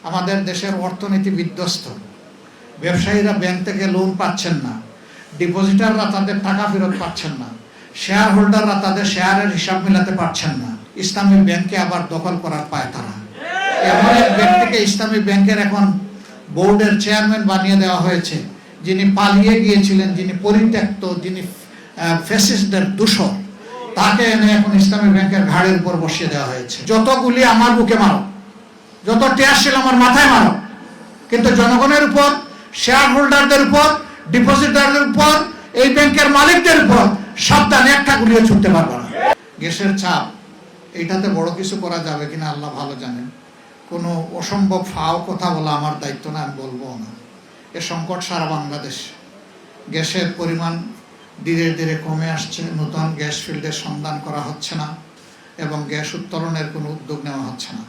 আমাদের দেশের অর্থনীতি বিধ্বস্ত, ব্যবসায়ীরা ব্যাংক থেকে লোন পাচ্ছেন না, ডিপোজিটাররা তাদের টাকা ফেরত পাচ্ছেন না, শেয়ার হোল্ডাররা তাদের শেয়ারের হিসাব মিলাতে পারছেন না। ইসলামী ব্যাংকে আবার দখল করার পায় তারা। এমন এক ব্যক্তিকে ইসলামী ব্যাংকের এখন বোর্ডের চেয়ারম্যান বানিয়ে দেওয়া হয়েছে, যিনি পালিয়ে গিয়েছিলেন, যিনি পরিত্যক্ত, যিনি ফ্যাসিস্টদের দূষর, তাকে এনে এখন ইসলামী ব্যাংকের ঘাড়ের উপর বসিয়ে দেওয়া হয়েছে। যত গুলি আমার বুকে মারো, যত টিয়ারশেল আমার মাথায় মারো, কিন্তু জনগণের উপর, শেয়ার হোল্ডারদের উপর, ডিপোজিটারদের উপর, এই ব্যাংকের মালিকদের উপর সাবধানে একটা গুলিও ছুটতে পারবো না। গ্যাসের চাপ, এইটাতে বড় কিছু করা যাবে কিনা আল্লাহ ভালো জানেন। কোনো অসম্ভব ফাও কথা বলা আমার দায়িত্ব না, আমি বলবো না। এ সংকট সারা বাংলাদেশ। গ্যাসের পরিমাণ ধীরে ধীরে কমে আসছে, নতুন গ্যাস ফিল্ডের সন্ধান করা হচ্ছে না এবং গ্যাস উত্তোলনের কোনো উদ্যোগ নেওয়া হচ্ছে না।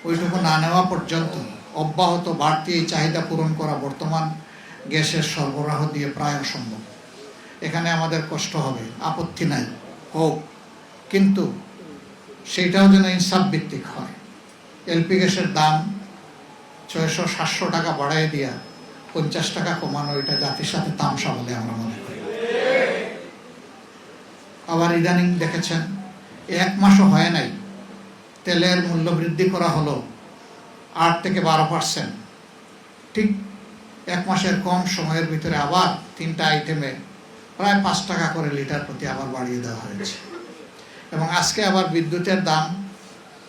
ওইটুকু না নেওয়া পর্যন্ত অব্যাহত বাড়তি এই চাহিদা পূরণ করা বর্তমান গ্যাসের সরবরাহ দিয়ে প্রায় অসম্ভব। এখানে আমাদের কষ্ট হবে, আপত্তি নাই, হোক, কিন্তু সেইটাও যেন ইনসাফ ভিত্তিক হয়। এলপি গ্যাসের দাম 600-700 টাকা বাড়াই দিয়া 50 টাকা কমানো, এটা জাতির সাথে তামসা বলে আমরা মনে করি। আবার ইদানিং দেখেছেন, 1 মাসও হয় নাই, তেলের মূল্য বৃদ্ধি করা হলো 8 থেকে 12%। ঠিক 1 মাসের কম সময়ের ভিতরে আবার 3টা আইটেমে প্রায় 5 টাকা করে লিটার প্রতি আবার বাড়িয়ে দেওয়া হয়েছে। এবং আজকে আবার বিদ্যুতের দাম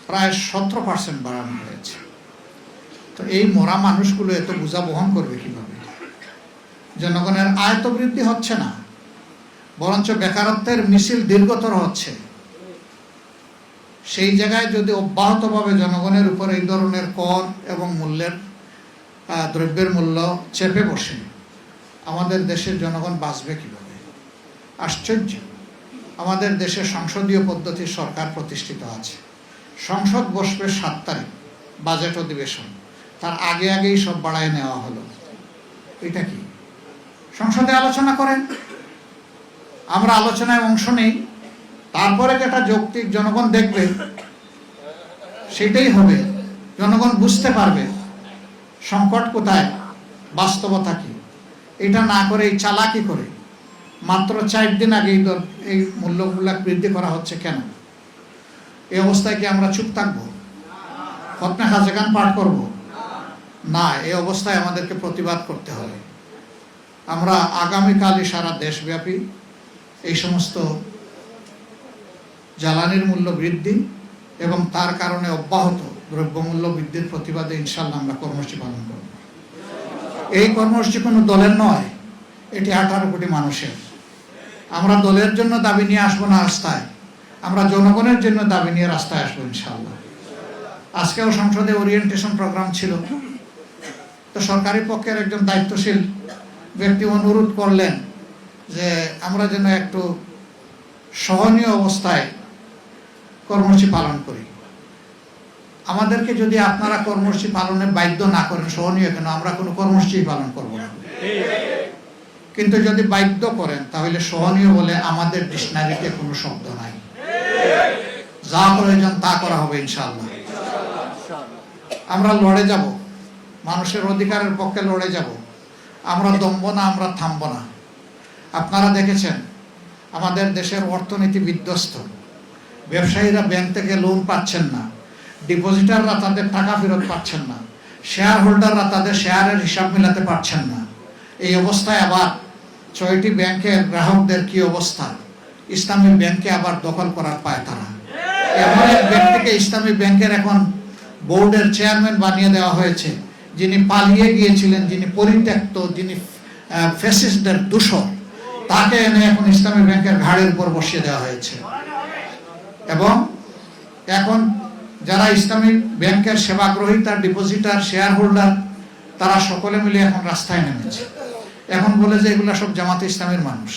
প্রায় 17% বাড়ানো হয়েছে। তো এই মরা মানুষগুলো এত বোঝা বহন করবে কিভাবে? জনগণের আয় তো বৃদ্ধি হচ্ছে না, বরঞ্চ বেকারত্বের মিছিল দীর্ঘতর হচ্ছে। সেই জায়গায় যদি অব্যাহতভাবে জনগণের উপর এই ধরনের কর এবং দ্রব্যের মূল্য চেপে বসে, আমাদের দেশের জনগণ বাঁচবে কিভাবে? আশ্চর্য। আমাদের দেশে সংসদীয় পদ্ধতির সরকার প্রতিষ্ঠিত আছে। সংসদ বসবে 7 তারিখ, বাজেট অধিবেশন, তার আগেই সব বাড়ায় নেওয়া হলো। এটা কি? সংসদে আলোচনা করেন, আমরা আলোচনায় অংশ নেই, তারপরে যেটা যৌক্তিক জনগণ দেখবে সেটাই হবে। জনগণ বুঝতে পারবে সংকট কোথায়, বাস্তবতা কি। এটা না করে এই চালাকি করে মাত্র 4 দিন আগে এই মূল্যগুলা বৃদ্ধি করা হচ্ছে কেন? এই অবস্থায় কি আমরা চুপ থাকবো? খতনে খাজেগান পাঠ করব না? এই অবস্থায় আমাদেরকে প্রতিবাদ করতে হবে। আমরা আগামীকালই সারা দেশব্যাপী এই সমস্ত জ্বালানির মূল্য বৃদ্ধি এবং তার কারণে অব্যাহত দ্রব্যমূল্য বৃদ্ধির প্রতিবাদে ইনশাল্লাহ আমরা কর্মসূচি পালন করব। এই কর্মসূচি কোনো দলের নয়, এটি 18 কোটি মানুষের। আমরা দলের জন্য দাবি নিয়ে আসবো না রাস্তায়, আমরা জনগণের জন্য দাবি নিয়ে রাস্তায় আসবো ইনশাল্লাহ। আজকেও সংসদে ওরিয়েন্টেশন প্রোগ্রাম ছিল, তো সরকারি পক্ষের একজন দায়িত্বশীল ব্যক্তি অনুরোধ করলেন যে আমরা যেন একটু সহনীয় অবস্থায় কর্মসূচি পালন করি। আমাদেরকে যদি আপনারা কর্মসূচি পালনে বাধ্য না করেন, সহনীয় কেন, আমরা কোনো কর্মসূচি পালন করব না। কিন্তু যদি বাধ্য করেন, তাহলে সহনীয় বলে আমাদের ডিকশনারিতে কোনো শব্দ নাই। যা প্রয়োজন তা করা হবে ইনশাআল্লাহ। আমরা লড়ে যাব, মানুষের অধিকারের পক্ষে লড়ে যাব। আমরা দমব না, আমরা থামব না। আপনারা দেখেছেন আমাদের দেশের অর্থনীতি বিধ্বস্ত, ব্যবসায়ীরা ব্যাংক থেকে লোন পাচ্ছেন না, ডিপোজিটাররা তাদের টাকা ফেরত পাচ্ছেন না, শেয়ার হোল্ডাররা তাদের শেয়ারের হিসাব মিলাতে পারছেন না। এই অবস্থায় আবার 6টি ব্যাংকের গ্রাহকদের কি অবস্থা? ইসলামী ব্যাংকে আবার দখল করার পায় তারা। এমন এক ব্যক্তিকে ইসলামী ব্যাংকের এখন বোর্ডের চেয়ারম্যান বানিয়ে দেওয়া হয়েছে, যিনি পালিয়ে গিয়েছিলেন, যিনি পরিত্যক্ত, যিনি ফ্যাসিস্টদের দূষর, তাকে এনে এখন ইসলামী ব্যাংকের ঘাড়ের উপর বসিয়ে দেওয়া হয়েছে। এবং এখন যারা ইসলামী ব্যাংকের সেবাগ্রহীতা, ডিপোজিটার, শেয়ার হোল্ডার, তারা সকলে মিলে এখন রাস্তায় নেমেছে। এখন বলে যে এগুলা সব জামাতে ইসলামের মানুষ।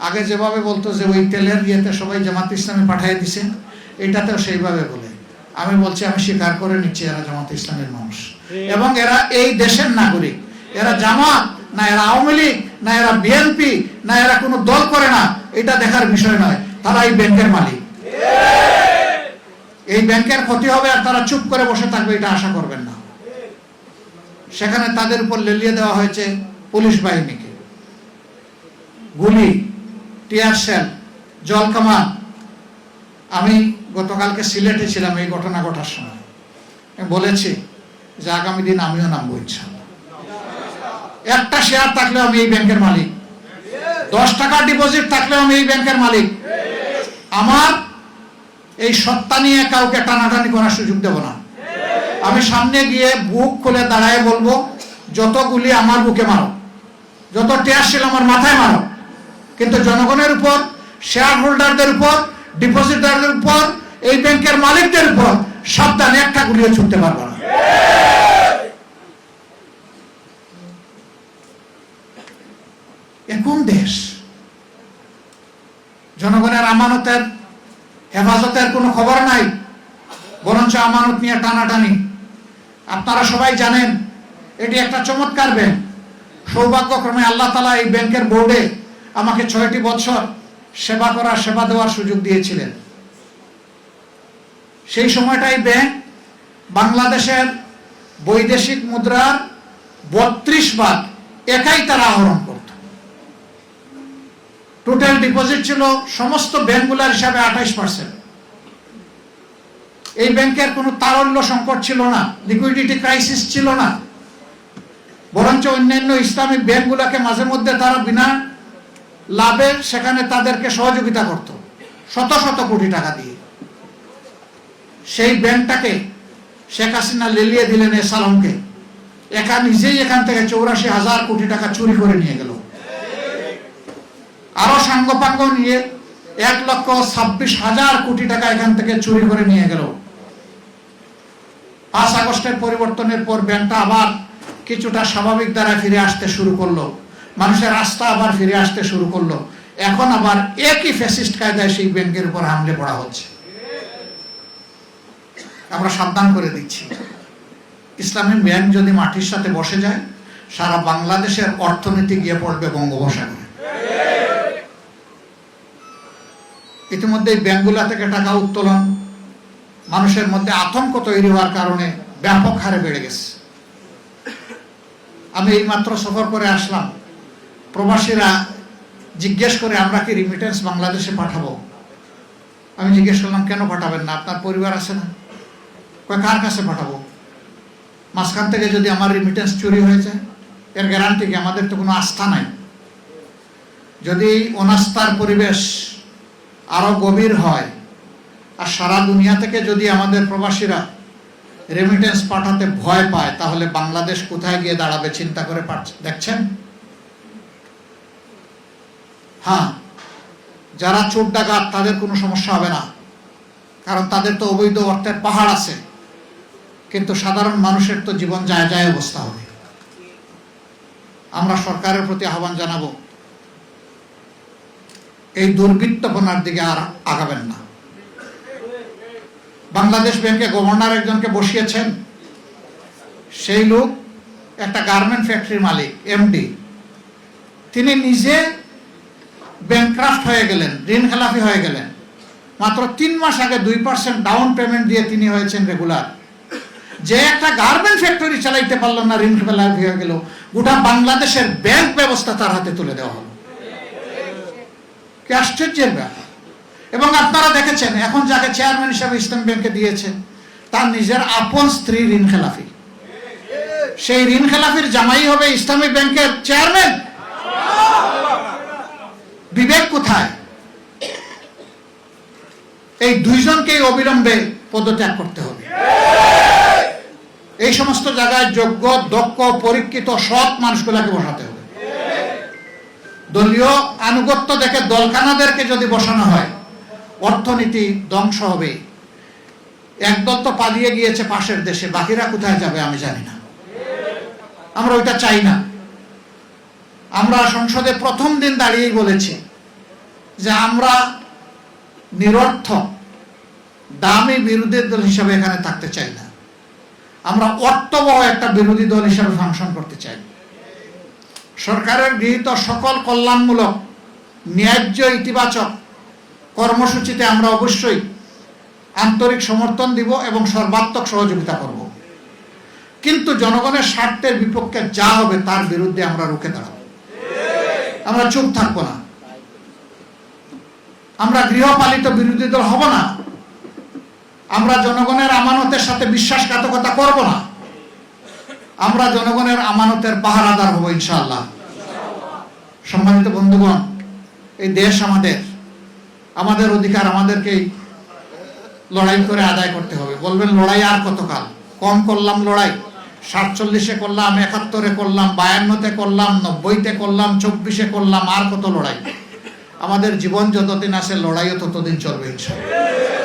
আগে যেভাবে বলতো যে ওই তেলের ইয়েতে সবাই জামাতে ইসলামী পাঠিয়ে দিছে, এটাতেও সেইভাবে বলে। আমি বলছি, আমি স্বীকার করে নিচ্ছি এরা জামাতে ইসলামের মানুষ এবং এরা এই দেশের নাগরিক। এরা জামাত না, এরা আওয়ামী লীগ না, এরা বিএনপি না, এরা কোনো দল করে না, এটা দেখার বিষয় নয়। তারা এই ব্যাংকের মালিক। এই ব্যাংকের ক্ষতি হবে আর তারা চুপ করে বসে থাকবে, এটা আশা করবেন না। সেখানে তাদের উপর লেলিয়ে দেওয়া হয়েছে পুলিশ বাহিনীকে, গুলি, টিয়ার সেল, জল কামান। আমি গতকালকে সিলেটে ছিলাম এই ঘটনা ঘটার সময়, আমি বলেছি যে আগামী দিন আমিও নামবো ইনশাআল্লাহ। একটা শেয়ার থাকলেও আমি এই ব্যাংকের মালিক, 10 টাকা ডিপোজিট থাকলেও আমি এই ব্যাংকের মালিক। আমার এই সত্তা নিয়ে কাউকে টানাটানি করার সুযোগ দেব না। আমি সামনে গিয়ে বুক খুলে দাঁড়ায় বলবো, যত গুলি আমার বুকে মারো, যত টিয়ার সেল আমার মাথায় মারো, কিন্তু জনগণের উপর, শেয়ার হোল্ডারদের উপর, ডিপোজিটারদের উপর, এই ব্যাংকের মালিকদের উপর সাবধানে একটা গুলিও ছুটতে পারবো না। কোন দেশ? জনগণের আমানতের হেফাজতের কোনো খবর নাই, বরঞ্চ আমানত নিয়ে টানাটানি। আপনারা সবাই জানেন এটি একটা চমৎকার ব্যাংক। সৌভাগ্যক্রমে আল্লাহ তাআলা এই ব্যাংকের বোর্ডে আমাকে 6টি বছর সেবা দেওয়ার সুযোগ দিয়েছিলেন। সেই সময়টাই ব্যাংক বাংলাদেশের বৈদেশিক মুদ্রার 32 ভাগ একাই তারা আহরণ করত। টোটাল ডিপোজিট ছিল সমস্ত ব্যাংকগুলোর হিসাবে 28%। এই ব্যাংকের কোনো তারল্য সংকট ছিল না, লিকুইডিটি ক্রাইসিস ছিল না, বরঞ্চ অন্যান্য ইসলামিক ব্যাংকগুলোকে মাঝে মধ্যে তারা বিনা লাভে সেখানে তাদেরকে সহযোগিতা করত শত শত কোটি টাকা দিয়ে। সেই ব্যাংকটাকে শেখ হাসিনা লেলিয়ে দিলেন এসালামকে, নিজেই এখান থেকে 84,000 কোটি টাকা চুরি করে নিয়ে গেল। আরো সাঙ্গপাঙ্গ নিয়ে 1,26,000 কোটি টাকা এখান থেকে চুরি করে নিয়ে গেল। 5 আগস্টের পরিবর্তনের পর ব্যাংকটা আবার কিছুটা স্বাভাবিক ধারায় ফিরে আসতে শুরু করলো, মানুষের আস্থা আবার ফিরে আসতে শুরু করলো। এখন আবার একই ফ্যাসিস্ট কায়দায় সেই ব্যাংকের উপর হামলে পড়া হচ্ছে। আমরা সাবধান করে দিচ্ছি, ইসলামী ব্যাংক যদি মাটির সাথে বসে যায়, সারা বাংলাদেশের অর্থনীতি গিয়ে পড়বে বঙ্গোপসাগরে। ইতিমধ্যে ব্যাংকগুলা থেকে টাকা উত্তোলন মানুষের মধ্যে আতঙ্ক তৈরি হওয়ার কারণে ব্যাপক হারে বেড়ে গেছে। আমি এইমাত্র সফর করে আসলাম, প্রবাসীরা জিজ্ঞেস করে আমরা কি রিমিটেন্স বাংলাদেশে পাঠাবো। আমি জিজ্ঞেস করলাম কেন পাঠাবেন না, আপনার পরিবার আছে না? কার কাছে পাঠাবো? মাঝখান থেকে যদি আমার রিমিটেন্স চুরি হয়ে যায়, এর গ্যারান্টি কি? আমাদের তো কোনো আস্থা নাই। যদি অনাস্থার পরিবেশ আরো গভীর হয় আর সারা দুনিয়া থেকে যদি আমাদের প্রবাসীরা রেমিটেন্স পাঠাতে ভয় পায়, তাহলে বাংলাদেশ কোথায় গিয়ে দাঁড়াবে চিন্তা করে দেখছেন? হ্যাঁ, যারা চোর ডাকাত তাদের কোনো সমস্যা হবে না, কারণ তাদের তো অবৈধ অর্থের পাহাড় আছে, কিন্তু সাধারণ মানুষের তো জীবন যায় যায় অবস্থা হবে। আমরা সরকারের প্রতি আহ্বান জানাবো, এই দুর্বৃত্তপনার দিকে আর আগাবেন না। বাংলাদেশ ব্যাংকে গভর্নর একজনকে বসিয়েছেন, সেই লোক একটা গার্মেন্ট ফ্যাক্টরির মালিক, এমডি। তিনি নিজে ব্যাংক্রাফট হয়ে গেলেন, ঋণ খেলাপি হয়ে গেলেন। মাত্র 3 মাস আগে 2% ডাউন পেমেন্ট দিয়ে তিনি হয়েছেন রেগুলার। যে একটা গার্মেন্ট ফ্যাক্টরি চালাইতে পারলো না, ঋণ খেলাপি হয়ে গেল, গোটা বাংলাদেশের ব্যাংক ব্যবস্থা তার হাতে তুলে দেওয়া হলো। কি আশ্চর্যের ব্যাপার! এবং আপনারা দেখেছেন এখন যাকে চেয়ারম্যান হিসাবে ইসলাম ব্যাংকে দিয়েছেন, তার নিজের আপন স্ত্রী ঋণ খেলাপি। সেই ঋণ খেলাপির জামাই হবে ইসলামী ব্যাংকের চেয়ারম্যান। বিবেক কোথায়? এই দুইজনকেই অবিলম্বে পদত্যাগ করতে হবে। এই সমস্ত জায়গায় যোগ্য, দক্ষ, পরীক্ষিত, সৎ মানুষগুলাকে বসাতে হবে। দলীয় আনুগত্য দেখে দলকানাদেরকে যদি বসানো হয়, অর্থনীতি ধ্বংস হবে। একদল তো পালিয়ে গিয়েছে পাশের দেশে, বাকিরা কোথায় যাবে আমি জানি না। আমরা ওইটা চাই না। আমরা সংসদে প্রথম দিন দাঁড়িয়েই বলেছি যে আমরা নিরর্থক দামি বিরোধী দল হিসাবে এখানে থাকতে চাই না। আমরা অর্থবহ একটা বিরোধী দল হিসাবে ফাংশন করতে চাই। সরকারের গৃহীত সকল কল্যাণমূলক, ন্যায্য, ইতিবাচক কর্মসূচিতে আমরা অবশ্যই আন্তরিক সমর্থন দিব এবং সর্বাত্মক সহযোগিতা করব। কিন্তু জনগণের স্বার্থের বিপক্ষে যা হবে তার বিরুদ্ধে আমরা রুখে দাঁড়াবো, আমরা চুপ থাকবো না। আমরা গৃহপালিত বিরোধী দল হব না, আমরা জনগণের আমানতের সাথে বিশ্বাসঘাতকতা করব না, আমরা জনগণের আমানতের পাহারাদার হব ইনশাআল্লাহ। সম্মানিত বন্ধুগণ, এই দেশ আমাদের অধিকার আমাদেরকেই লড়াই করে আদায় করতে হবে। বলবেন লড়াই আর কতকাল? কম করলাম লড়াই, 47-এ করলাম, 71-এ করলাম, 52-তে করলাম, 90-তে করলাম, 24-এ করলাম, আর কত লড়াই? আমাদের জীবন যতদিন আছে লড়াইও ততদিন চলবে ইনশাআল্লাহ।